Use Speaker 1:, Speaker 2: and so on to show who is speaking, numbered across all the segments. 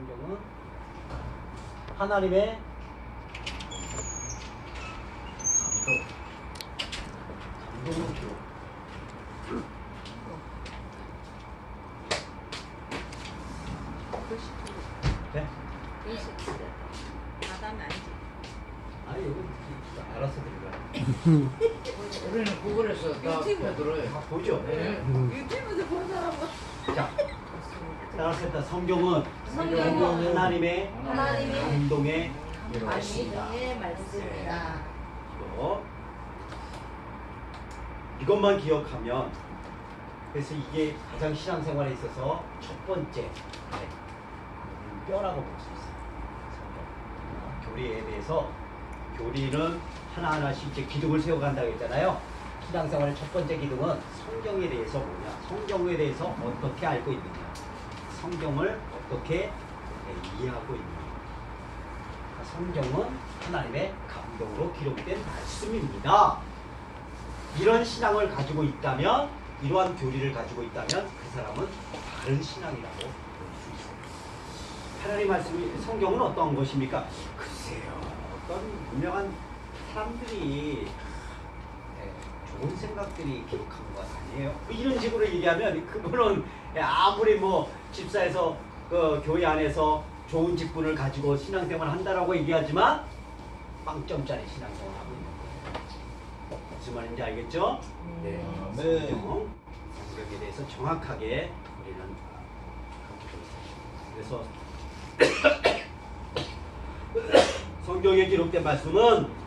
Speaker 1: 성경은 하나님의 감동으로 기록. 네?
Speaker 2: 받으면 알지.
Speaker 1: 아니 이거 알아서 들어가요.
Speaker 3: 우리는 구글에서 다 들어요.
Speaker 1: 다 보죠.
Speaker 3: 네.
Speaker 2: 유튜브에서 본 사람은
Speaker 1: 자, 따라서 성경은
Speaker 2: 성경은
Speaker 1: 하나님의
Speaker 2: 하나님의
Speaker 1: 감동의 말씀이다.
Speaker 2: 말씀의 말씀이다.
Speaker 1: 이것만 기억하면, 그래서 이게 가장 신앙생활에 있어서 첫 번째 뼈라고 볼 수 있어요. 성경. 교리에 대해서, 교리는 하나하나씩 이제 기둥을 세워간다고 했잖아요. 신앙생활의 첫 번째 기둥은 성경에 대해서 뭐냐, 성경에 대해서 어떻게 알고 있느냐, 성경을 어떻게 이해하고 있느냐. 성경은 하나님의 감동으로 기록된 말씀입니다. 이런 신앙을 가지고 있다면, 이러한 교리를 가지고 있다면 그 사람은 바른 신앙이라고 볼 수 있어요. 하나님 말씀이, 성경은 어떤 것입니까? 글쎄요, 어떤 유명한 사람들이 좋은 생각들이 기록한 것 아니에요. 이런 식으로 얘기하면 그분은 아무리 뭐 집사에서 그 교회 안에서 좋은 직분을 가지고 신앙생활을 한다라고 얘기하지만 빵점짜리 신앙생활을 하고 있는 거예요. 무슨 말인지 알겠죠? 네. 성경에 대해서 정확하게 우리는 그렇게 되어 있습니다. 그래서 성경에 기록된 말씀은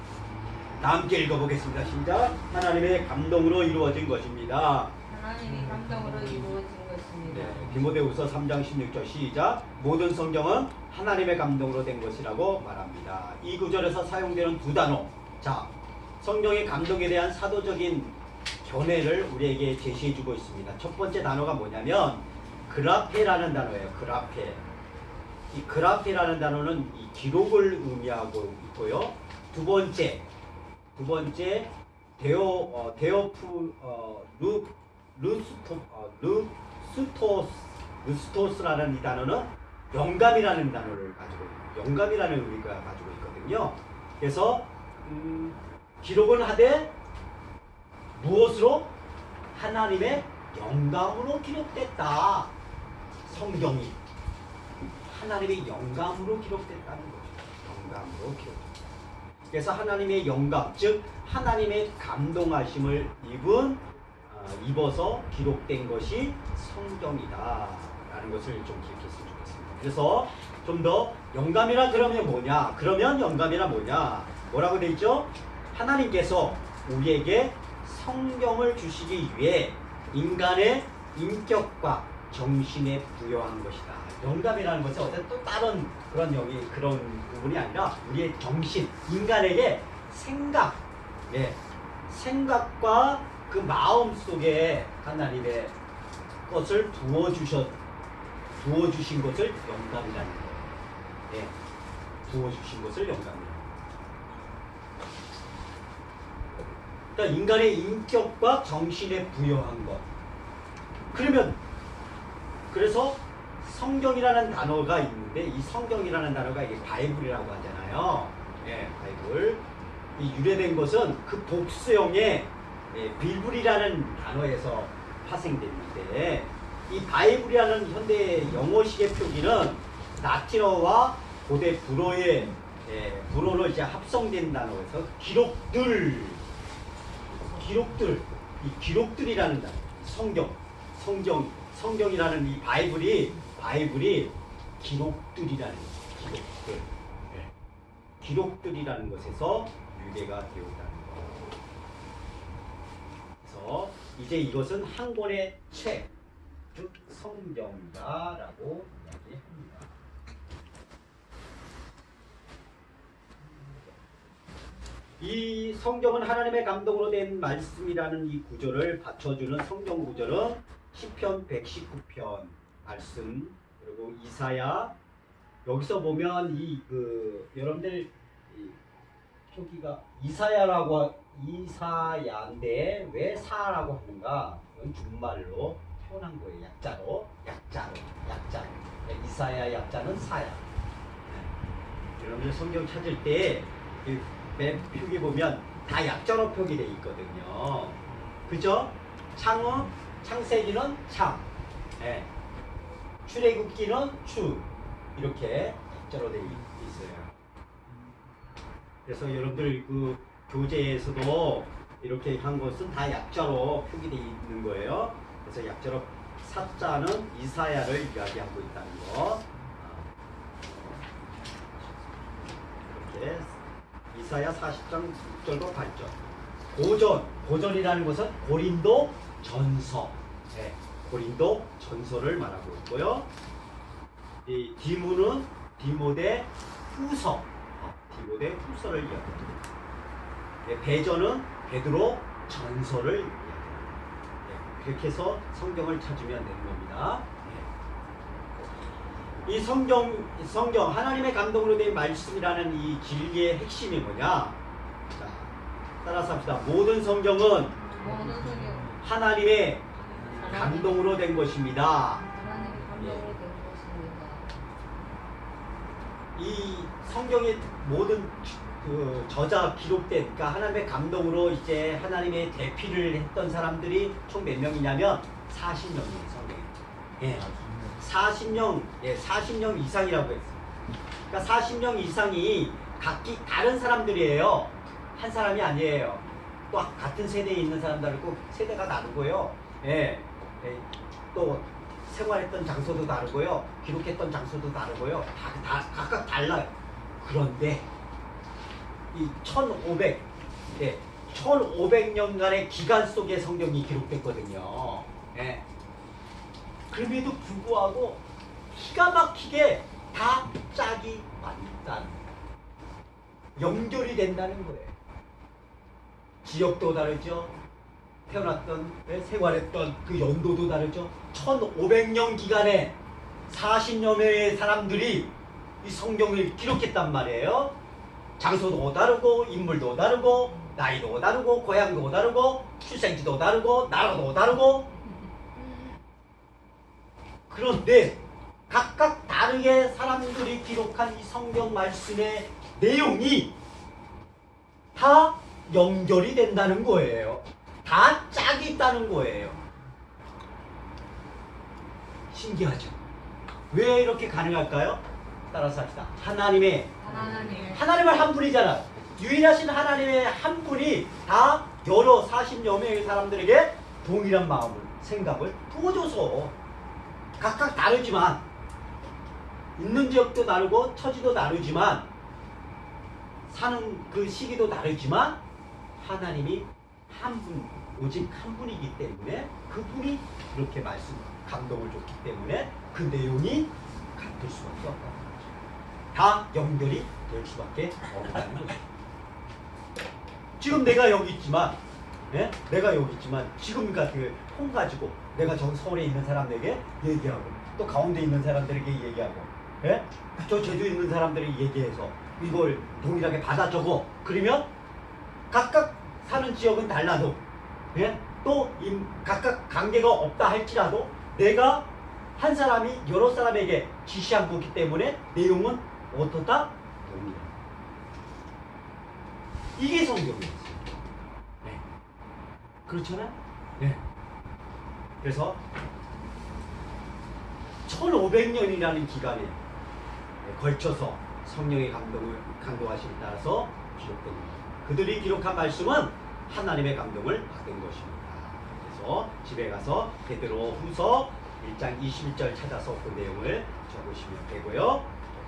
Speaker 1: 다 함께 읽어보겠습니다. 시작. 하나님의 감동으로 이루어진 것입니다.
Speaker 2: 하나님의 감동으로 이루어진 것입니다.
Speaker 1: 네, 디모데후서 3장 16절 시작. 모든 성경은 하나님의 감동으로 된 것이라고 말합니다. 이 구절에서 사용되는 두 단어. 자, 성경의 감동에 대한 사도적인 견해를 우리에게 제시해주고 있습니다. 첫 번째 단어가 뭐냐면 그라페라는 단어예요. 그라페. 이 그라페라는 단어는 이 기록을 의미하고 있고요. 두 번째 루스토스라는 이 단어는 영감이라는 단어를 가지고 있고, 영감이라는 의미가 가지고 있거든요. 그래서 기록은 하되 무엇으로? 하나님의 영감으로 기록됐다. 성경이 하나님의 영감으로 기록됐다는 거죠. 영감으로 기록됐다. 그래서 하나님의 영감, 즉 하나님의 감동하심을 입어서 기록된 것이 성경이다라는 것을 좀 기억했으면 좋겠습니다. 그래서 좀 더 영감이라 그러면 뭐냐? 그러면 영감이라 뭐냐? 뭐라고 돼 있죠? 하나님께서 우리에게 성경을 주시기 위해 인간의 인격과 정신에 부여한 것이다. 영감이라는 것은 어떤 또 다른 그런 부분이 아니라 우리의 정신, 인간에게 생각, 생각과 그 마음 속에 하나님의 것을 부어주신 것을 영감이라는 거예요. 부어주신 것을 영감이라는 거예요. 그러니까 인간의 인격과 정신에 부여한 것. 그래서 성경이라는 단어가 있는데, 이 성경이라는 단어가 이게 바이블이라고 하잖아요. 바이블. 이 유래된 것은 그 복수형의 빌블이라는 단어에서 파생됐는데, 이 바이블이라는 현대 영어식의 표기는 라틴어와 고대 불어로 이제 합성된 단어에서 이 기록들이라는 단어, 성경이라는 이 바이블이 기록들이라는 기록들이라는 것에서 유래가 되었다는 것. 그래서 이제 이것은 한 권의 책, 즉 성경이다라고 이야기합니다. 이 성경은 하나님의 감동으로 된 말씀이라는 이 구절을 받쳐주는 성경 구절은 시편 119편 말씀, 그리고 이사야. 여기서 보면 여러분들 표기가 이사야인데 왜 사라고 하는가? 이건 준말로 표현한 거예요. 약자로. 네, 이사야 약자는 사야. 네. 여러분들 성경 찾을 때 맨 표기 보면 다 약자로 표기되어 있거든요. 그죠? 창세기는 창, 네. 출애굽기는 추, 이렇게 약자로 되어 있어요. 그래서 여러분들 그 교재에서도 이렇게 한 것은 다 약자로 표기되어 있는 거예요. 그래서 약자로 사자는 이사야를 이야기하고 있다는 거. 이렇게 이사야 40장 6절과 8절. 고전이라는 것은 고린도 전서. 네, 고린도 전서를 말하고 있고요. 이 디모는 디모데 후서. 디모데 후서를 이야기합니다. 네, 베저는 베드로 전서를 이야기합니다. 네, 그렇게 해서 성경을 찾으면 되는 겁니다. 네. 이 성경 하나님의 감동으로 된 말씀이라는 이 진리의 핵심이 뭐냐? 자, 따라서 합시다. 모든 성경은 하나님의 감동으로 된 것입니다.
Speaker 2: 하나님의 감동으로 된 것입니다.
Speaker 1: 이 성경의 모든 그 저자 기록된, 그러니까 하나님의 감동으로 이제 하나님의 대피를 했던 사람들이 총 몇 명이냐면 40명이에요, 성경에. 예. 40명, 예, 40명 이상이라고 했어요. 그러니까 40명 이상이 각기 다른 사람들이에요. 한 사람이 아니에요. 또 같은 세대에 있는 사람도 있고 세대가 다르고요. 예. 예. 또 생활했던 장소도 다르고요. 기록했던 장소도 다르고요. 다 각각 달라요. 그런데 이 1500, 예, 1500년간의 기간 속에 성경이 기록됐거든요. 예. 그럼에도 불구하고 기가 막히게 다 짝이 맞다는, 연결이 된다는 거예요. 지역도 다르죠. 태어났던, 생활했던 그 연도도 다르죠. 1500년 기간에 40여 명의 사람들이 이 성경을 기록했단 말이에요. 장소도 다르고, 인물도 다르고, 나이도 다르고, 고향도 다르고, 출생지도 다르고, 나라도 다르고. 그런데 각각 다르게 사람들이 기록한 이 성경 말씀의 내용이 다 연결이 된다는 거예요. 다 짝이 있다는 거예요. 신기하죠? 왜 이렇게 가능할까요? 따라서 합시다. 하나님을 한 분이잖아. 유일하신 하나님의 한 분이 다 여러 40여 명의 사람들에게 동일한 마음을, 생각을 부어줘서 각각 다르지만, 있는 지역도 다르고 처지도 다르지만, 사는 그 시기도 다르지만, 하나님이 한 분, 오직 한 분이기 때문에 그분이 그렇게 감동을 줬기 때문에 그 내용이 같을 수밖에 없다는 거죠. 다 연결이 될 수밖에 없다는 거죠. 지금 내가 여기 있지만, 예? 내가 여기 있지만 지금 같은 폰 가지고 내가 저 서울에 있는 사람들에게 얘기하고, 또 가운데 있는 사람들에게 얘기하고, 예? 저 제주에 있는 사람들에게 얘기해서 이걸 동일하게 받아 적어. 그러면 각각 사는 지역은 달라도, 예? 또 각각 관계가 없다 할지라도 내가 한 사람이 여러 사람에게 지시한 거기 때문에 내용은 어떻다? 동일해. 이게 성경이었어요. 네. 그렇잖아요? 네. 그래서 1500년이라는 기간에 걸쳐서 성령의 감동하심에 따라서 기록된 겁니다. 그들이 기록한 말씀은 하나님의 감동을 받은 것입니다. 그래서 집에 가서 베드로 후서 1장 21절 찾아서 그 내용을 적으시면 되고요.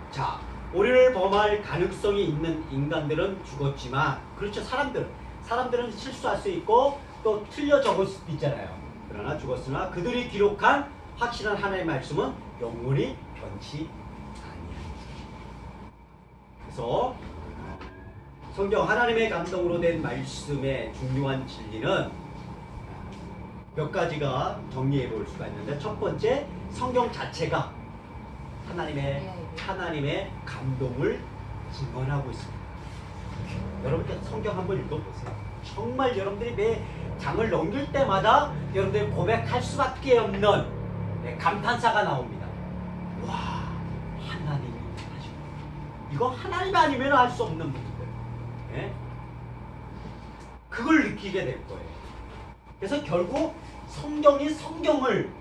Speaker 1: 자, 오류를 범할 가능성이 있는 인간들은 죽었지만, 그렇죠, 사람들은 실수할 수 있고 또 틀려 적을 수도 있잖아요. 그러나 죽었으나 그들이 기록한 확실한 하나님의 말씀은 영원히 변치 아니하리라. 그래서 성경 하나님의 감동으로 된 말씀의 중요한 진리는 몇 가지가 정리해 볼 수가 있는데, 첫 번째, 성경 자체가 하나님의 감동을 증언하고 있습니다. 여러분 성경 한번 읽어보세요. 정말 여러분들이 장을 넘길 때마다 여러분들 고백할 수밖에 없는 감탄사가 나옵니다. 와, 하나님이 하시고 이거 하나님 아니면 할 수 없는 분들. 예? 그걸 느끼게 될 거예요. 그래서 결국 성경이 성경을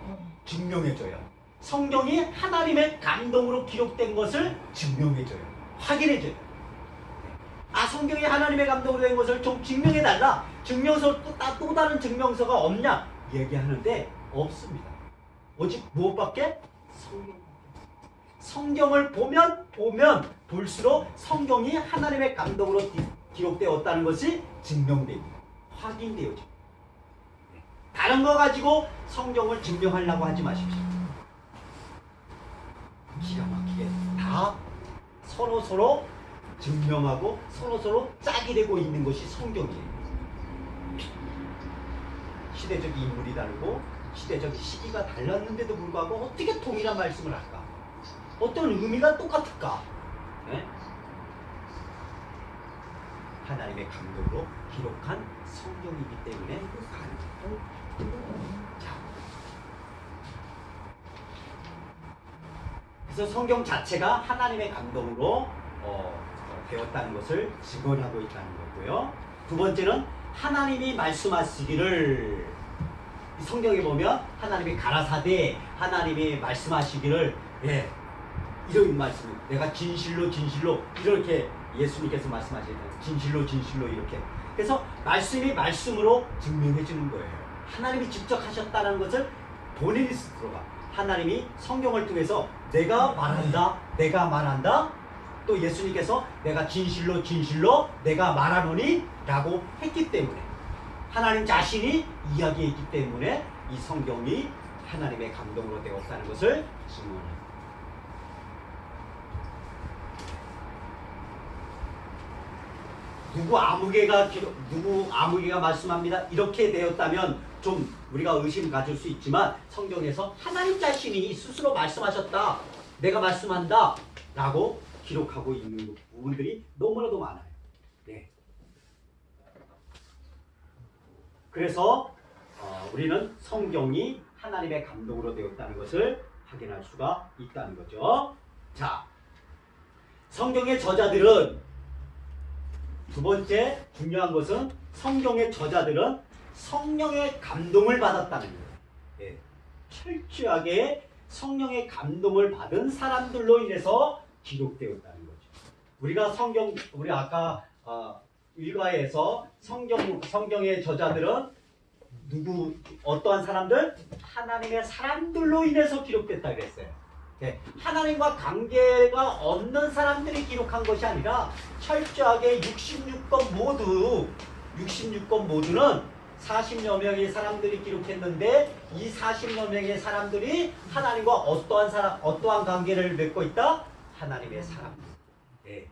Speaker 1: 증명해줘요. 성경이 하나님의 감동으로 기록된 것을 증명해줘요. 확인해줘요. 아, 성경이 하나님의 감동으로 된 것을 좀 증명해달라. 증명서 또 다른 증명서가 없냐? 얘기하는데 없습니다. 오직 무엇밖에? 성경을 보면 볼수록 성경이 하나님의 감동으로 기록되었다는 것이 증명됩니다. 확인되어져. 다른 거 가지고 성경을 증명하려고 하지 마십시오. 기가 막히게 다 서로 증명하고 서로 짝이 되고 있는 것이 성경이에요. 시대적 인물이 다르고 시대적 시기가 달랐는데도 불구하고 어떻게 동일한 말씀을 할까? 어떤 의미가 똑같을까? 네? 하나님의 감동으로 기록한 성경이기 때문에 자, 그래서 성경 자체가 하나님의 감동으로 되었다는 것을 증언하고 있다는 거고요. 두 번째는 하나님이 말씀하시기를, 성경에 보면 하나님이 가라사대 하나님이 말씀하시기를, 예, 이런 말씀, 내가 진실로 이렇게 예수님께서 말씀하시잖아요. 진실로 이렇게. 그래서 말씀이 말씀으로 증명해 주는 거예요. 하나님이 직접 하셨다는 것을 본인이 스스로가, 하나님이 성경을 통해서 내가 말한다. 또 예수님께서 내가 진실로 내가 말하노니 라고 했기 때문에, 하나님 자신이 이야기했기 때문에 이 성경이 하나님의 감동으로 되었다는 것을 증언합니다. 누구 아무개가 말씀합니다. 이렇게 되었다면 좀 우리가 의심 가질 수 있지만, 성경에서 하나님 자신이 스스로 말씀하셨다, 내가 말씀한다 라고 기록하고 있는 부분들이 너무나도 많아요. 네. 그래서 우리는 성경이 하나님의 감동으로 되었다는 것을 확인할 수가 있다는 거죠. 자, 성경의 저자들은, 두 번째 중요한 것은 성경의 저자들은 성령의 감동을 받았다는 거예요. 예. 철저하게 성령의 감동을 받은 사람들로 인해서 기록되었다는 거죠. 우리 아까 일과에서 성경의 저자들은 어떠한 사람들? 하나님의 사람들로 인해서 기록됐다 그랬어요. 네. 하나님과 관계가 없는 사람들이 기록한 것이 아니라 철저하게 66권 모두는 40여 명의 사람들이 기록했는데, 이 40여 명의 사람들이 하나님과 어떠한 관계를 맺고 있다? 하나님의 사람들. 네.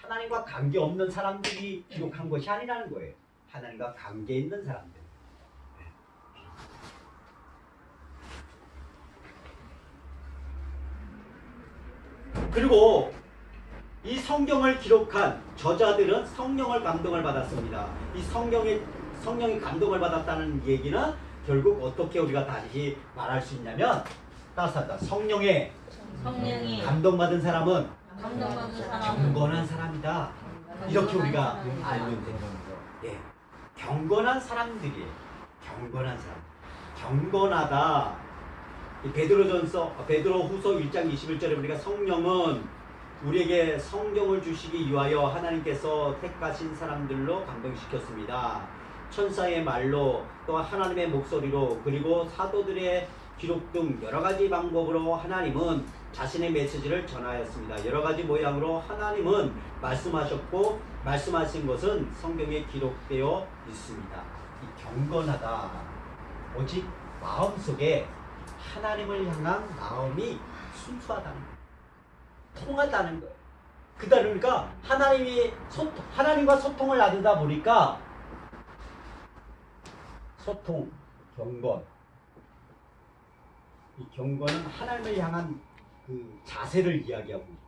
Speaker 1: 하나님과 관계 없는 사람들이 기록한 것이 아니라는 거예요. 하나님과 관계 있는 사람들. 그리고 이 성경을 기록한 저자들은 성령을 감동을 받았습니다. 이 성령이 감동을 받았다는 얘기는 결국 어떻게 우리가 다시 말할 수 있냐면, 따뜻하다. 성령이 감동받은 사람은 경건한 사람이다. 이렇게 우리가 알면 돼요. 예. 경건한 사람들이에요. 경건한 사람. 경건하다. 베드로후서 1장 21절에 보니까 성령은 우리에게 성경을 주시기 위하여 하나님께서 택하신 사람들로 감동시켰습니다. 천사의 말로, 또 하나님의 목소리로, 그리고 사도들의 기록 등 여러 가지 방법으로 하나님은 자신의 메시지를 전하였습니다. 여러 가지 모양으로 하나님은 말씀하셨고, 말씀하신 것은 성경에 기록되어 있습니다. 이 경건하다. 오직 마음속에 하나님을 향한 마음이 순수하다는 거예요. 통하다는 거예요. 그러니까 하나님과 소통을 나누다 보니까 소통, 경건. 이 경건은 하나님을 향한 그 자세를 이야기하고 있어요.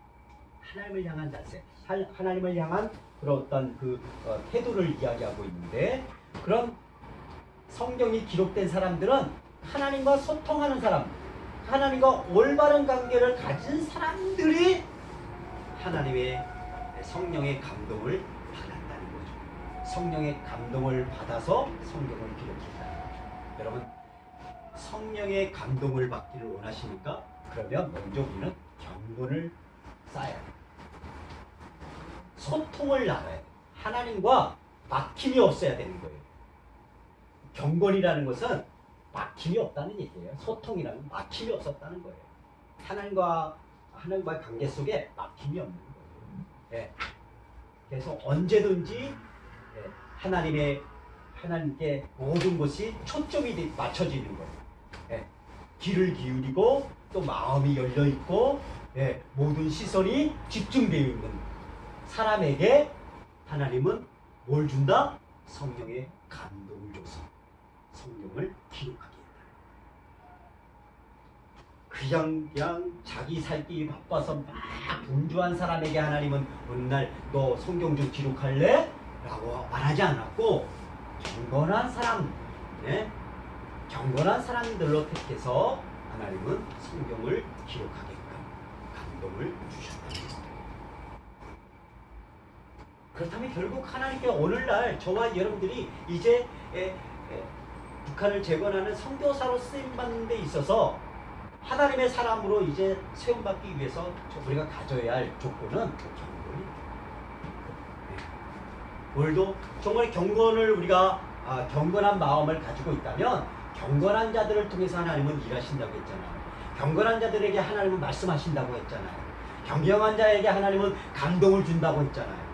Speaker 1: 하나님을 향한 자세, 하나님을 향한 그런 어떤 태도를 이야기하고 있는데, 그런 성경이 기록된 사람들은 하나님과 소통하는 사람, 하나님과 올바른 관계를 가진 사람들이 하나님의 성령의 감동을 받았다는 거죠. 성령의 감동을 받아서 성경을 기록했다는 거죠. 여러분, 성령의 감동을 받기를 원하십니까? 그러면 먼저 우리는 경건을 쌓아야 돼요. 소통을 나눠야 돼요. 하나님과 막힘이 없어야 되는 거예요. 경건이라는 것은 막힘이 없다는 얘기예요. 소통이라는 막힘이 없었다는 거예요. 하나님과의 관계 속에 막힘이 없는 거예요. 예. 그래서 언제든지 하나님께 모든 것이 초점이 맞춰지는 거예요. 예. 귀를 기울이고 또 마음이 열려 있고 모든 시선이 집중되어 있는 사람에게 하나님은 뭘 준다? 성령의 감동을 줘서 성경을 기록하게 했다. 그냥 자기 살기 바빠서 막 분주한 사람에게 하나님은 어느 날 너 성경 좀 기록할래? 라고 말하지 않았고 경건한 사람, 경건한 사람들로 택해서 하나님은 성경을 기록하게끔 감동을 주셨다. 그렇다면 결국 하나님께 오늘날 저와 여러분들이 이제 북한을 재건하는 선교사로 쓰임받는 데 있어서 하나님의 사람으로 이제 세움받기 위해서 우리가 가져야 할 조건은 경건이에요. 오늘도 정말 경건을 우리가 경건한 마음을 가지고 있다면 경건한 자들을 통해서 하나님은 일하신다고 했잖아요. 경건한 자들에게 하나님은 말씀하신다고 했잖아요. 경건한 자에게 하나님은 감동을 준다고 했잖아요.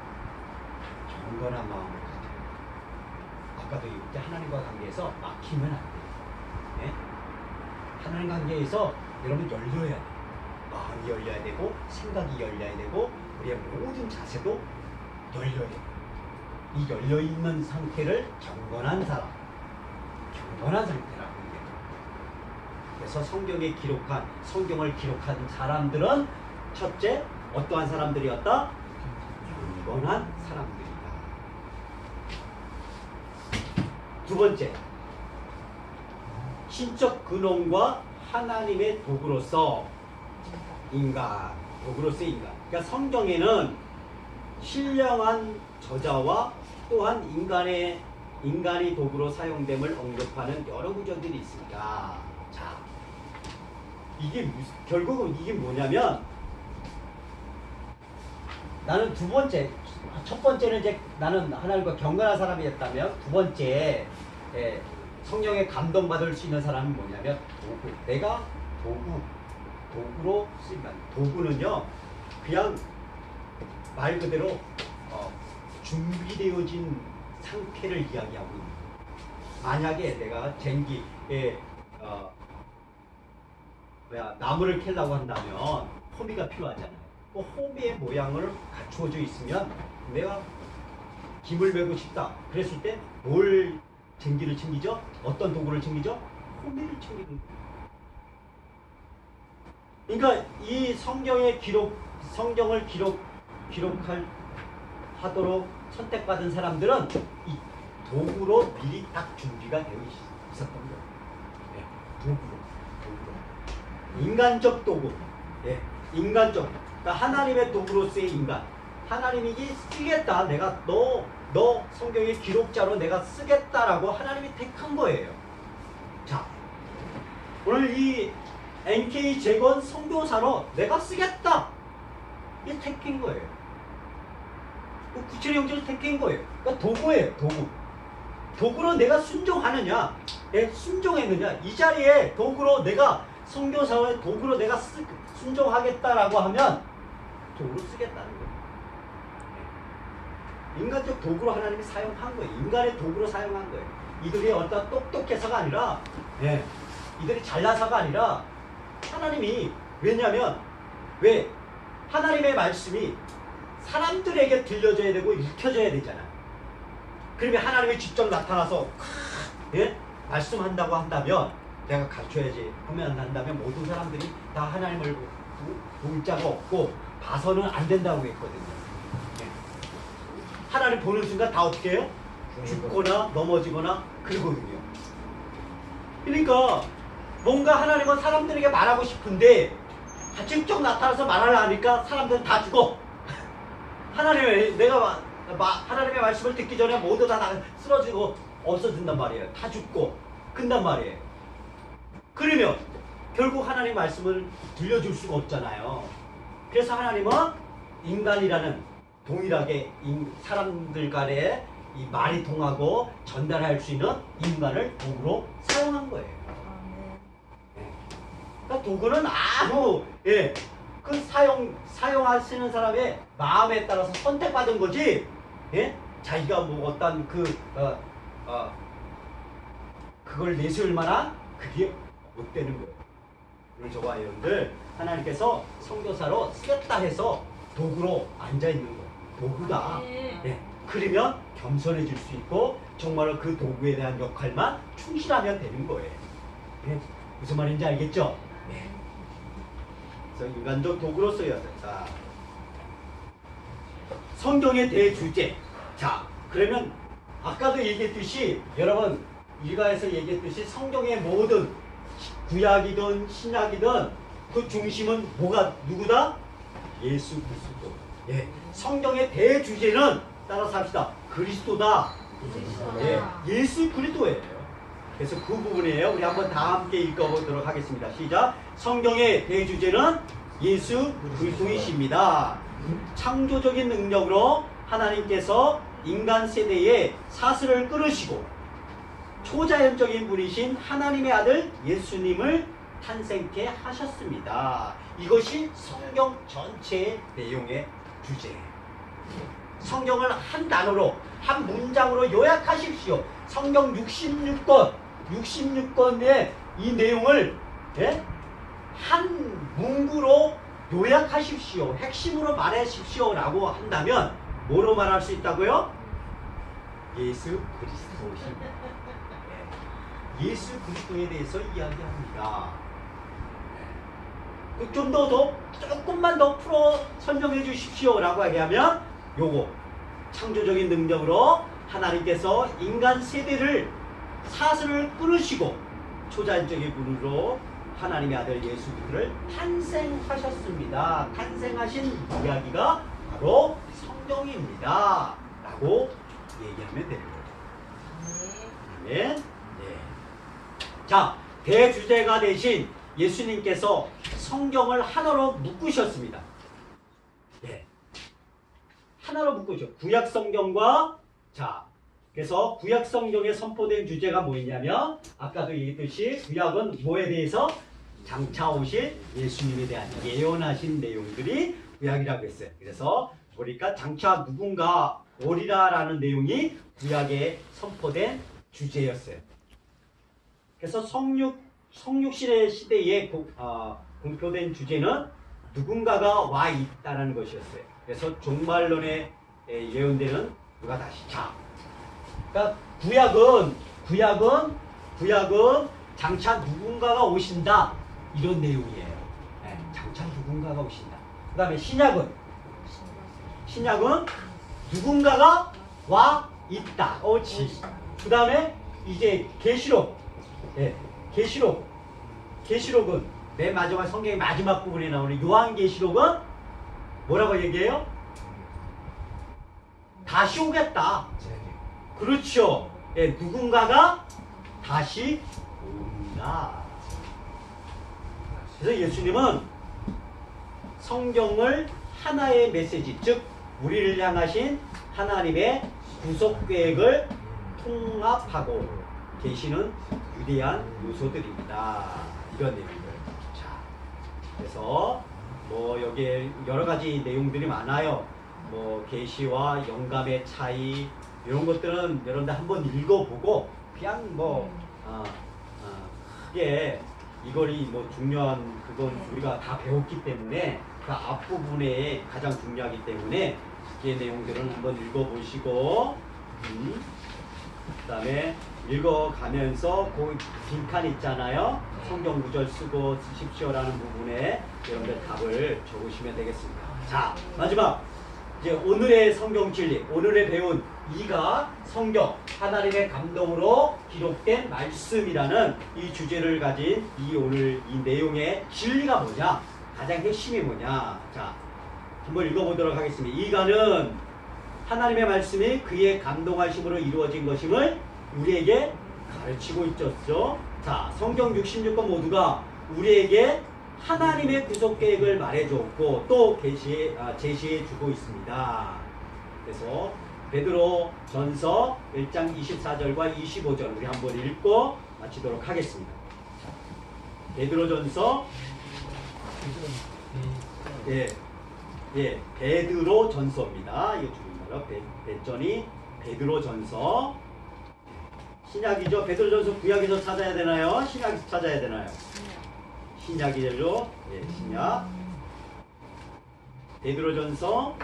Speaker 1: 경건한 마음을 가져요. 아까도 이때 하나님과 관계에서 막히면 안 돼요. 네? 하나님 관계에서 여러분 열려야 돼요. 마음이 열려야 되고 생각이 열려야 되고 우리의 모든 자세도 열려야 돼요. 이 열려있는 상태를 경건한 사람, 경건한 상태라고 얘기해요. 그래서 성경을 기록한 사람들은 첫째, 어떠한 사람들이었다? 경건한 사람들이다. 두 번째, 신적 근원과 하나님의 도구로서 도구로서의 인간. 그러니까 성경에는 신령한 저자와 또한 인간이 도구로 사용됨을 언급하는 여러 구절들이 있습니다. 자, 결국은 이게 뭐냐면 나는 첫 번째는 이제 나는 하나님과 경건한 사람이었다면 두 번째 성령의 감동받을 수 있는 사람은 뭐냐면 내가 도구로 쓰인다. 도구는요 그냥 말 그대로 준비되어진 상태를 이야기하고 있는 거예요. 만약에 내가 쟁기에 나무를 캐려고 한다면 호미가 필요하잖아요. 호미의 모양을 갖추어져 있으면 내가 김을 메고 싶다 그랬을 때 뭘 쟁기를 챙기죠? 어떤 도구를 챙기죠? 호미를 챙기는 거예요. 그러니까 이 성경을 하도록 선택받은 사람들은 이 도구로 미리 딱 준비가 되어 있었던 거예요. 도구로. 인간적 도구. 인간적. 그러니까 하나님의 도구로서의 인간. 하나님이 쓰겠다. 내가 너 성경의 기록자로 내가 쓰겠다라고 하나님이 택한 거예요. 자, 오늘 이 NK 재건 선교사로 내가 쓰겠다. 이게 택인 거예요. 구체의 형제를 택인 거예요. 그러니까 도구예요, 도구. 도구로 내가 순종하느냐, 순종했느냐, 이 자리에 도구로 내가 선교사의 도구로 내가 순종하겠다라고 하면 도구로 쓰겠다는 거예요. 인간적 도구로 하나님이 사용한 거예요. 인간의 도구로 사용한 거예요. 이들이 어떤 똑똑해서가 아니라, 이들이 잘나서가 아니라 하나님이 왜냐하면 하나님의 말씀이 사람들에게 들려져야 되고 읽혀져야 되잖아. 그러면 하나님이 직접 나타나서 말씀한다고 한다면 내가 가르쳐야지 한다면 모든 사람들이 다 하나님을 볼 자가 없고 봐서는 안 된다고 했거든요. 하나님 보는 순간 다 어떻게 해요? 죽거나 넘어지거나 그러거든요. 그러니까 뭔가 하나님은 사람들에게 말하고 싶은데 직접 나타나서 말하려 하니까 사람들은 다 죽어. 하나님의 말씀을 듣기 전에 모두 다 쓰러지고 없어진단 말이에요. 다 죽고 끝난 말이에요. 그러면 결국 하나님의 말씀을 들려줄 수가 없잖아요. 그래서 하나님은 인간이라는 동일하게 사람들 간에 이 말이 통하고 전달할 수 있는 인간을 도구로 사용한 거예요. 그러니까 도구는 아무 그 사용하시는 사람의 마음에 따라서 선택받은 거지. 자기가 뭐 어떤 그걸 내세울 만한 그게 못 되는 거예요. 그래서 저와 여러분들 하나님께서 선교사로 쓰겠다 해서 도구로 앉아 있는 거예요. 도구다. 그러면 겸손해질 수 있고 정말로 그 도구에 대한 역할만 충실하면 되는 거예요. 무슨 말인지 알겠죠? 그래서 인간적 도구로 쓰였어요. 자, 성경의 대주제. 자, 그러면 아까도 얘기했듯이 여러분 일가에서 얘기했듯이 성경의 모든 구약이든 신약이든 그 중심은 누구다? 예수 그리스도. 성경의 대주제는 따라서 합시다. 그리스도다. 예수 그리스도예요. 그래서 그 부분이에요. 우리 한번 다 함께 읽어보도록 하겠습니다. 시작. 성경의 대주제는 예수 그리스도이십니다. 창조적인 능력으로 하나님께서 인간 세대에 사슬을 끊으시고 초자연적인 분이신 하나님의 아들 예수님을 탄생케 하셨습니다. 이것이 성경 전체의 내용의 주제예요. 성경을 한 단어로 한 문장으로 요약하십시오. 성경 66권의 이 내용을 한 문구로 요약하십시오. 핵심으로 말하십시오 라고 한다면 뭐로 말할 수 있다고요? 예수 그리스도십니다. 예수 그리스도에 대해서 이야기합니다. 조금만 더 풀어 설명해 주십시오 라고 하면 요거 창조적인 능력으로 하나님께서 인간 세대를 사슬을 끊으시고 초자연적인 분으로 하나님의 아들 예수 그리스도를 탄생하셨습니다. 탄생하신 이야기가 바로 성경입니다 라고 얘기하면 되는 거예요. 자, 대주제가 되신 예수님께서 성경을 하나로 묶으셨습니다. 하나로 묶으셨죠. 구약 성경과 그래서 구약 성경에 선포된 주제가 뭐였냐면 아까도 얘기했듯이 구약은 뭐에 대해서 장차 오실 예수님에 대한 예언하신 내용들이 구약이라고 했어요. 그래서 보니까 장차 누군가 오리라라는 내용이 구약에 선포된 주제였어요. 그래서 성육신의 시대에 공표된 주제는 누군가가 와 있다는 것이었어요. 그래서 종말론에 예언되는 누가 다시 그러니까 구약은 장차 누군가가 오신다 이런 내용이에요. 장차 누군가가 오신다. 그 다음에 신약은 누군가가 와 있다. 그 다음에 이제 계시록은 맨 마지막 성경의 마지막 부분에 나오는 요한계시록은 뭐라고 얘기해요? 다시 오겠다. 그렇죠. 누군가가 다시 온다. 그래서 예수님은 성경을 하나의 메시지, 즉 우리를 향하신 하나님의 구속 계획을 통합하고 계시는 위대한 요소들입니다. 이런 내용들. 그래서 여기에 여러 가지 내용들이 많아요. 계시와 영감의 차이 이런 것들은 여러분들 한번 읽어보고 그냥 크게 이거리 중요한 그건 우리가 다 배웠기 때문에 그 앞부분에 가장 중요하기 때문에 이 내용들은 한번 읽어보시고 그 다음에 읽어가면서 그 빈칸 있잖아요. 성경 구절 쓰십시오라는 부분에 여러분들 답을 적으시면 되겠습니다. 자, 마지막 이제 오늘의 성경 진리, 오늘의 배운 이가 성경, 하나님의 감동으로 기록된 말씀이라는 이 주제를 가진 이 오늘 이 내용의 진리가 뭐냐? 가장 핵심이 뭐냐? 자, 한번 읽어보도록 하겠습니다. 이가는 하나님의 말씀이 그의 감동하심으로 이루어진 것임을 우리에게 가르치고 있었죠. 자, 성경 66권 모두가 우리에게 하나님의 구속 계획을 말해줬고 또 제시해주고 있습니다. 그래서 베드로 전서 1장 24절과 25절 우리 한번 읽고 마치도록 하겠습니다. 베드로 전서 베드로 전서입니다. 이거 줄임말로 배전이 베드로 전서. 신약이죠. 베드로 전서 구약에서 찾아야 되나요? 신약에서 찾아야 되나요? 신약이죠. 신약. 베드로 전서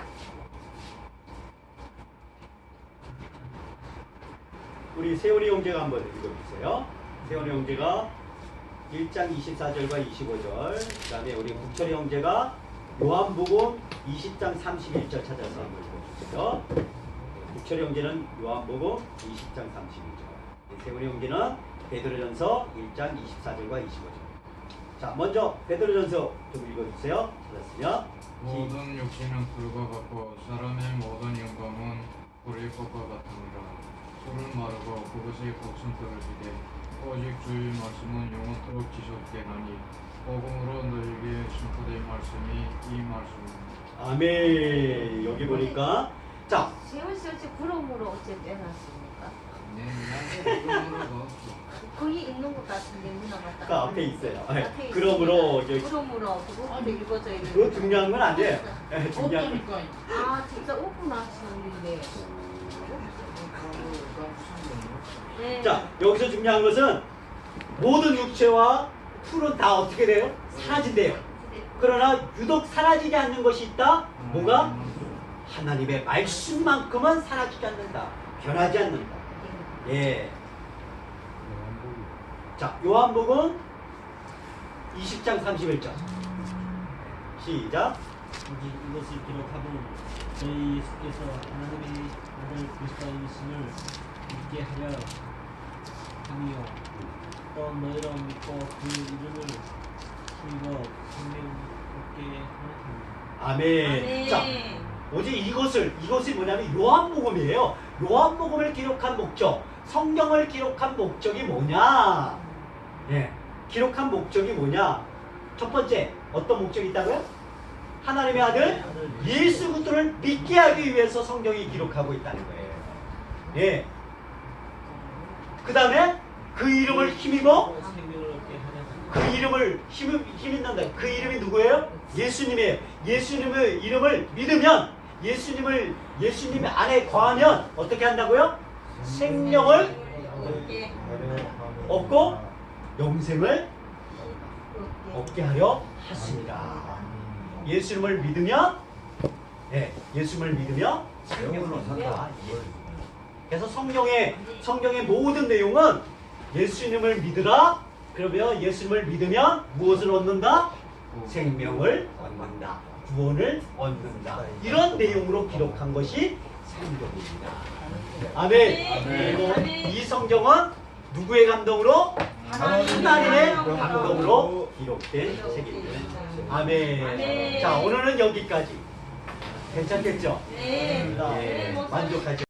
Speaker 1: 우리 세월이 형제가 한번 읽어주세요. 세월이 형제가 1장 24절과 25절, 그 다음에 우리 국철이 형제가 요한복음 20장 31절 찾아서 한번 읽어주세요. 국철이 형제는 요한복음 20장 31절, 세월이 형제는 베드로전서 1장 24절과 25절. 자, 먼저 베드로전서 좀 읽어주세요. 찾았으면.
Speaker 4: 모든 육신은 불과 같고 사람의 모든 영광은 불의 것과 같으니라. 술은 마르고 그것이 곡성떡을 지되 오직 주의 말씀은 영원토록 지속되나니 복음으로 너에게 선포된 말씀이 이 말씀입니다.
Speaker 1: 아멘. 여기 보니까 자,
Speaker 2: 세월씨 어째 구름으로 어째 빼놨습니까?
Speaker 4: 네, 복음으로
Speaker 2: 거기 있는 것 같은데 누나가
Speaker 1: 그 앞에 있어요.
Speaker 2: 앞에
Speaker 1: 그러므로
Speaker 2: 있으니 구름으로 그거 읽어져 있는
Speaker 1: 그거 중요한 건 아니에요. 중요한
Speaker 3: 없다니까.
Speaker 2: 아 진짜 오픈 하시는데 네.
Speaker 1: 자, 여기서 중요한 것은 모든 육체와 풀은 다 어떻게 돼요? 사라진대요. 그러나 유독 사라지지 않는 것이 있다. 뭐가? 하나님의 말씀만큼은 사라지지 않는다. 변하지 않는다. 예. 자, 요한복음 20장 31절. 시작.
Speaker 5: 오직 이것을 기록하고 저희 예수께서 하나님의 아들 그리스도이심을 믿게 하려 함이요 또 너희로 믿고 그 이름을 힘입어 생명 얻게 하려 합니다.
Speaker 1: 아멘. 자, 오직 이것이 뭐냐면 요한복음이에요. 요한복음을 기록한 목적, 성경을 기록한 목적이 뭐냐? 예, 기록한 목적이 뭐냐? 첫 번째, 어떤 목적이 있다고요? 하나님의 아들 예수 그리스도를 믿게 하기 위해서 성경이 기록하고 있다는 거예요. 예. 그 다음에 그 이름을 힘입어
Speaker 5: 생명을 얻게 하려 합니다.
Speaker 1: 그 이름을 힘입는다. 그 이름이 누구예요? 예수님이에요. 예수님의 이름을 믿으면 예수님 안에 거하면 어떻게 한다고요? 생명을 얻고 영생을 얻게 하려 하십니다. 예수님을 믿으면 예수님을 믿으면 생명을 얻는다. 그래서 성경의 모든 내용은 예수님을 믿으라. 그러면 예수님을 믿으면 무엇을 얻는다? 생명을 얻는다. 구원을 얻는다. 이런 내용으로 기록한 것이 성경입니다. 아멘. 그리고 이 성경은 누구의 감동으로? 하나님의 감동으로 기록된 책입니다. 아멘. 자, 오늘은 여기까지. 괜찮겠죠?
Speaker 2: 네.
Speaker 1: 만족하죠?